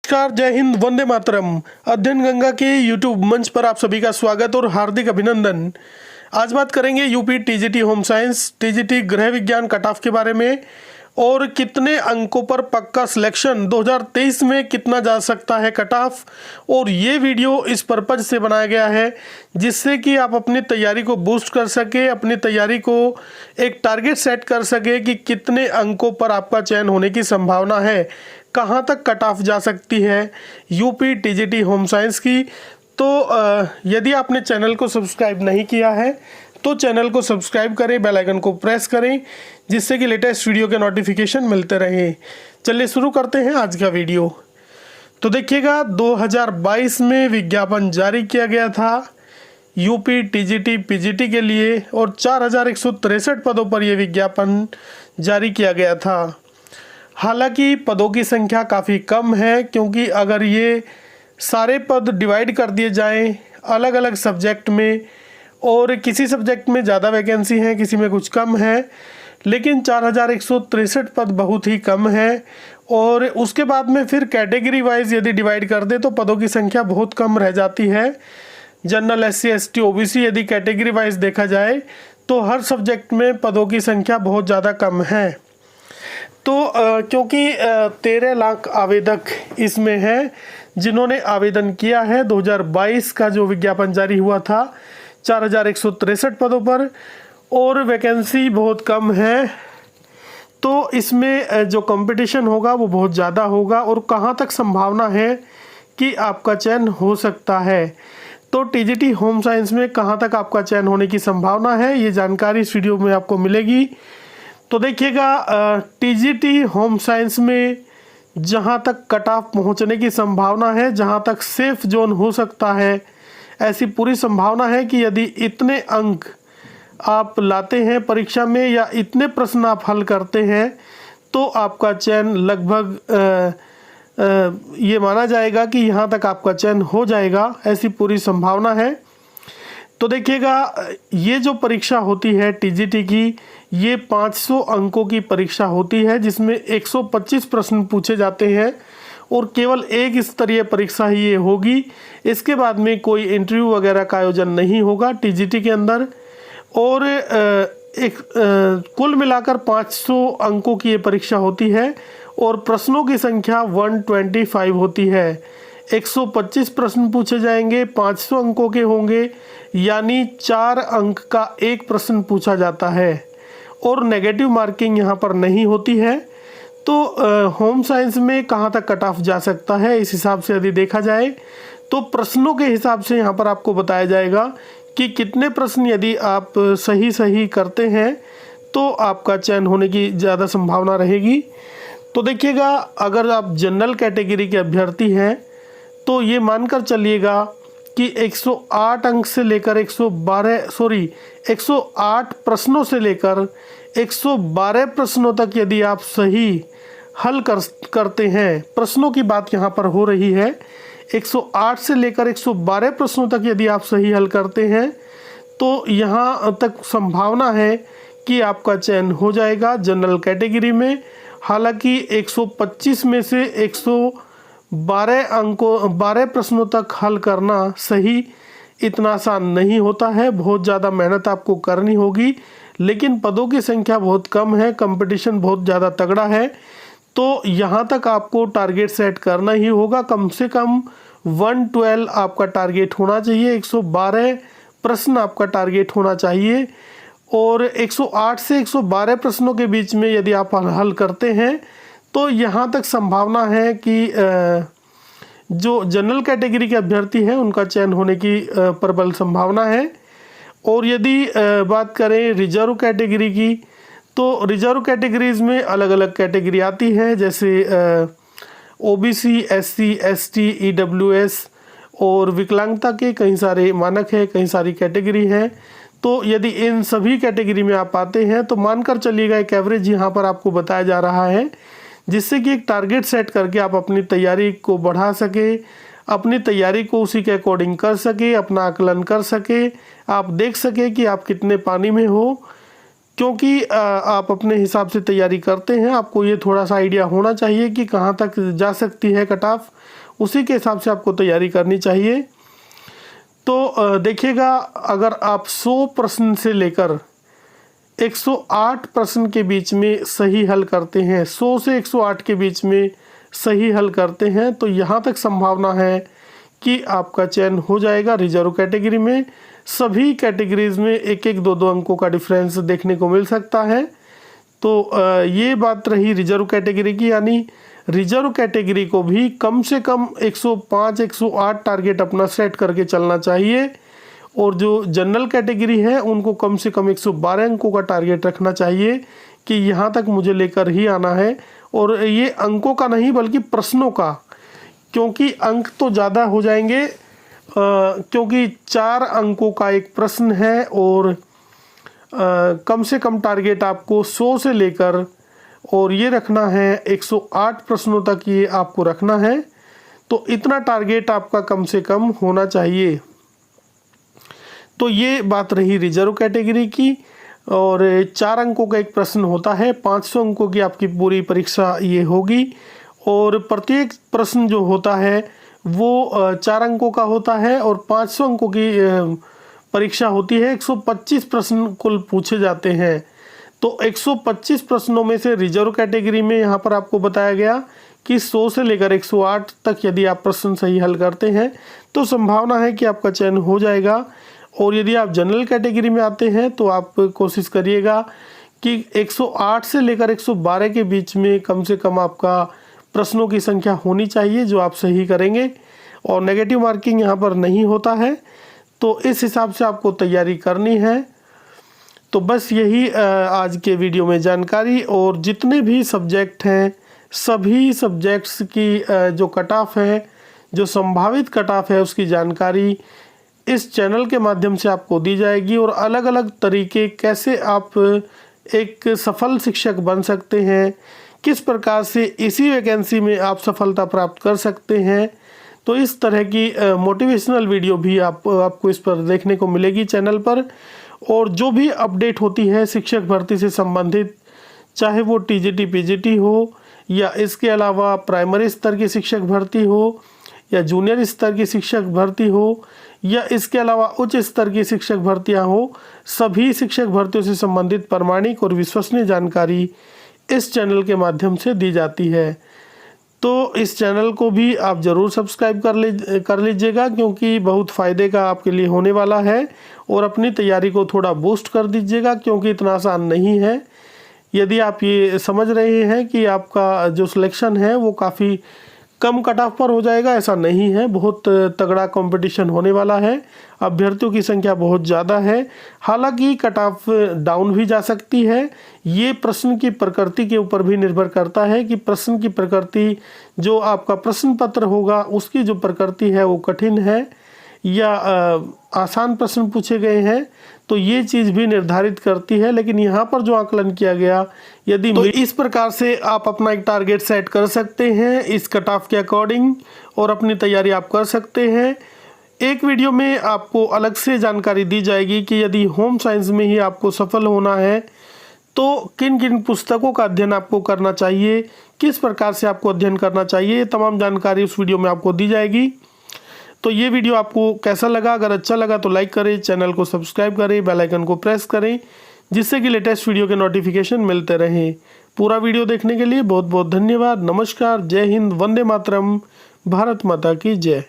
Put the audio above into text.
नमस्कार, जय हिंद, वंदे मातरम। अध्ययन गंगा के यूट्यूब मंच पर आप सभी का स्वागत और हार्दिक अभिनंदन। आज बात करेंगे UP TGT home science TGT गृह विज्ञान कट ऑफ के बारे में और कितने अंकों पर पक्का सिलेक्शन 2023 में कितना जा सकता है कट ऑफ। और ये वीडियो इस पर्पज से बनाया गया है जिससे कि आप अपनी तैयारी को बूस्ट कर सके, अपनी तैयारी को एक टारगेट सेट कर सके कि कितने अंकों पर आपका चयन होने की संभावना है, कहाँ तक कट ऑफ जा सकती है यूपी टीजीटी होम साइंस की। तो यदि आपने चैनल को सब्सक्राइब नहीं किया है तो चैनल को सब्सक्राइब करें, बेल आइकन को प्रेस करें जिससे कि लेटेस्ट वीडियो के नोटिफिकेशन मिलते रहे। चलिए शुरू करते हैं आज का वीडियो। तो देखिएगा, 2022 में विज्ञापन जारी किया गया था यूपी टीजीटी पीजीटी के लिए और 4163 पदों पर यह विज्ञापन जारी किया गया था। हालांकि पदों की संख्या काफ़ी कम है, क्योंकि अगर ये सारे पद डिवाइड कर दिए जाएं अलग अलग सब्जेक्ट में और किसी सब्जेक्ट में ज़्यादा वैकेंसी है, किसी में कुछ कम है, लेकिन 4163 पद बहुत ही कम है। और उसके बाद में फिर कैटेगरी वाइज यदि डिवाइड कर दे तो पदों की संख्या बहुत कम रह जाती है। जनरल, एससी, एसटी, ओबीसी यदि कैटेगरी वाइज देखा जाए तो हर सब्जेक्ट में पदों की संख्या बहुत ज़्यादा कम है। तो क्योंकि 13 लाख आवेदक इसमें हैं जिन्होंने आवेदन किया है 2022 का जो विज्ञापन जारी हुआ था 4163 पदों पर और वैकेंसी बहुत कम है, तो इसमें जो कंपटीशन होगा वो बहुत ज़्यादा होगा और कहाँ तक संभावना है कि आपका चयन हो सकता है। तो टीजीटी होम साइंस में कहाँ तक आपका चयन होने की संभावना है, ये जानकारी इस वीडियो में आपको मिलेगी। तो देखिएगा, टीजीटी होम साइंस में जहाँ तक कट ऑफ पहुँचने की संभावना है, जहाँ तक सेफ जोन हो सकता है, ऐसी पूरी संभावना है कि यदि इतने अंक आप लाते हैं परीक्षा में या इतने प्रश्न आप हल करते हैं तो आपका चयन लगभग ये माना जाएगा कि यहाँ तक आपका चयन हो जाएगा, ऐसी पूरी संभावना है। तो देखिएगा, ये जो परीक्षा होती है टीजीटी की, ये 500 अंकों की परीक्षा होती है जिसमें 125 प्रश्न पूछे जाते हैं और केवल एक स्तरीय परीक्षा ही ये होगी। इसके बाद में कोई इंटरव्यू वगैरह का आयोजन नहीं होगा टीजीटी के अंदर। और कुल मिलाकर 500 अंकों की ये परीक्षा होती है और प्रश्नों की संख्या 125 होती है। 125 प्रश्न पूछे जाएंगे, 500 अंकों के होंगे, यानी 4 अंक का एक प्रश्न पूछा जाता है और नेगेटिव मार्किंग यहाँ पर नहीं होती है। तो होम साइंस में कहाँ तक कट ऑफ जा सकता है, इस हिसाब से यदि देखा जाए तो प्रश्नों के हिसाब से यहाँ पर आपको बताया जाएगा कि कितने प्रश्न यदि आप सही करते हैं तो आपका चयन होने की ज़्यादा संभावना रहेगी। तो देखिएगा, अगर आप जनरल कैटेगरी के अभ्यर्थी हैं तो ये मानकर चलिएगा कि 108 अंक से लेकर 108 प्रश्नों से लेकर 112 प्रश्नों तक यदि आप सही हल करते हैं, प्रश्नों की बात यहाँ पर हो रही है, 108 से लेकर 112 प्रश्नों तक यदि आप सही हल करते हैं तो यहाँ तक संभावना है कि आपका चयन हो जाएगा जनरल कैटेगरी में। हालांकि 125 में से 12 प्रश्नों तक हल करना सही इतना आसान नहीं होता है, बहुत ज़्यादा मेहनत आपको करनी होगी, लेकिन पदों की संख्या बहुत कम है, कंपटीशन बहुत ज़्यादा तगड़ा है। तो यहाँ तक आपको टारगेट सेट करना ही होगा, कम से कम 112 आपका टारगेट होना चाहिए, 112 प्रश्न आपका टारगेट होना चाहिए। और 108 से 112 प्रश्नों के बीच में यदि आप हल करते हैं तो यहाँ तक संभावना है कि जो जनरल कैटेगरी के अभ्यर्थी हैं उनका चयन होने की प्रबल संभावना है। और यदि बात करें रिजर्व कैटेगरी की, तो रिजर्व कैटेगरीज में अलग अलग कैटेगरी आती है, जैसे ओबीसी, एससी, एसटी, ईडब्ल्यूएस और विकलांगता के कई सारे मानक हैं, कई सारी कैटेगरी हैं। तो यदि इन सभी कैटेगरी में आप आते हैं तो मानकर चलिएगा एक एवरेज यहाँ पर आपको बताया जा रहा है, जिससे कि एक टारगेट सेट करके आप अपनी तैयारी को बढ़ा सके, अपनी तैयारी को उसी के अकॉर्डिंग कर सके, अपना आकलन कर सके, आप देख सके कि आप कितने पानी में हो। क्योंकि आप अपने हिसाब से तैयारी करते हैं, आपको ये थोड़ा सा आइडिया होना चाहिए कि कहाँ तक जा सकती है कट ऑफ, उसी के हिसाब से आपको तैयारी करनी चाहिए। तो देखिएगा, अगर आप 100 प्रश्न से लेकर 108 प्रश्न के बीच में सही हल करते हैं, 100 से 108 के बीच में सही हल करते हैं, तो यहाँ तक संभावना है कि आपका चयन हो जाएगा रिजर्व कैटेगरी में। सभी कैटेगरीज में एक एक दो दो अंकों का डिफरेंस देखने को मिल सकता है। तो ये बात रही रिजर्व कैटेगरी की, यानी रिजर्व कैटेगरी को भी कम से कम 105-108 टारगेट अपना सेट करके चलना चाहिए, और जो जनरल कैटेगरी है उनको कम से कम 112 अंकों का टारगेट रखना चाहिए कि यहाँ तक मुझे लेकर ही आना है। और ये अंकों का नहीं बल्कि प्रश्नों का, क्योंकि अंक तो ज़्यादा हो जाएंगे, क्योंकि 4 अंकों का एक प्रश्न है, और कम से कम टारगेट आपको 100 से लेकर और ये रखना है 108 प्रश्नों तक, ये आपको रखना है। तो इतना टारगेट आपका कम से कम होना चाहिए। तो ये बात रही रिजर्व कैटेगरी की। और 4 अंकों का एक प्रश्न होता है, 500 अंकों की आपकी पूरी परीक्षा ये होगी, और प्रत्येक प्रश्न जो होता है वो 4 अंकों का होता है, और 500 अंकों की परीक्षा होती है। 125 प्रश्न कुल पूछे जाते हैं। तो 125 प्रश्नों में से रिजर्व कैटेगरी में यहाँ पर आपको बताया गया कि 100 से लेकर 108 तक यदि आप प्रश्न सही हल करते हैं तो संभावना है कि आपका चयन हो जाएगा। और यदि आप जनरल कैटेगरी में आते हैं तो आप कोशिश करिएगा कि 108 से लेकर 112 के बीच में कम से कम आपका प्रश्नों की संख्या होनी चाहिए जो आप सही करेंगे, और नेगेटिव मार्किंग यहाँ पर नहीं होता है। तो इस हिसाब से आपको तैयारी करनी है। तो बस यही आज के वीडियो में जानकारी, और जितने भी सब्जेक्ट हैं सभी सब्जेक्ट्स की जो कट ऑफ है, जो संभावित कट ऑफ है, उसकी जानकारी इस चैनल के माध्यम से आपको दी जाएगी। और अलग अलग तरीके कैसे आप एक सफल शिक्षक बन सकते हैं, किस प्रकार से इसी वैकेंसी में आप सफलता प्राप्त कर सकते हैं, तो इस तरह की मोटिवेशनल वीडियो भी आपको इस पर देखने को मिलेगी चैनल पर। और जो भी अपडेट होती है शिक्षक भर्ती से संबंधित, चाहे वो टीजीटी पीजीटी हो, या इसके अलावा प्राइमरी स्तर की शिक्षक भर्ती हो, या जूनियर स्तर की शिक्षक भर्ती हो, या इसके अलावा उच्च स्तर की शिक्षक भर्तियां हो, सभी शिक्षक भर्तियों से संबंधित प्रामाणिक और विश्वसनीय जानकारी इस चैनल के माध्यम से दी जाती है। तो इस चैनल को भी आप ज़रूर सब्सक्राइब कर लीजिएगा, क्योंकि बहुत फ़ायदे का आपके लिए होने वाला है। और अपनी तैयारी को थोड़ा बूस्ट कर दीजिएगा, क्योंकि इतना आसान नहीं है। यदि आप ये समझ रहे हैं कि आपका जो सिलेक्शन है वो काफ़ी कम कट ऑफ पर हो जाएगा, ऐसा नहीं है। बहुत तगड़ा कंपटीशन होने वाला है, अभ्यर्थियों की संख्या बहुत ज़्यादा है। हालांकि कट ऑफ डाउन भी जा सकती है। ये प्रश्न की प्रकृति के ऊपर भी निर्भर करता है कि प्रश्न की प्रकृति, जो आपका प्रश्न पत्र होगा उसकी जो प्रकृति है वो कठिन है या आसान प्रश्न पूछे गए हैं, तो ये चीज़ भी निर्धारित करती है। लेकिन यहाँ पर जो आकलन किया गया, यदि तो इस प्रकार से आप अपना एक टारगेट सेट कर सकते हैं इस कट ऑफ के अकॉर्डिंग, और अपनी तैयारी आप कर सकते हैं। एक वीडियो में आपको अलग से जानकारी दी जाएगी कि यदि होम साइंस में ही आपको सफल होना है तो किन किन पुस्तकों का अध्ययन आपको करना चाहिए, किस प्रकार से आपको अध्ययन करना चाहिए, ये तमाम जानकारी उस वीडियो में आपको दी जाएगी। तो ये वीडियो आपको कैसा लगा? अगर अच्छा लगा तो लाइक करें, चैनल को सब्सक्राइब करें, बेल आइकन को प्रेस करें, जिससे कि लेटेस्ट वीडियो के नोटिफिकेशन मिलते रहें। पूरा वीडियो देखने के लिए बहुत बहुत धन्यवाद। नमस्कार, जय हिंद, वंदे मातरम, भारत माता की जय।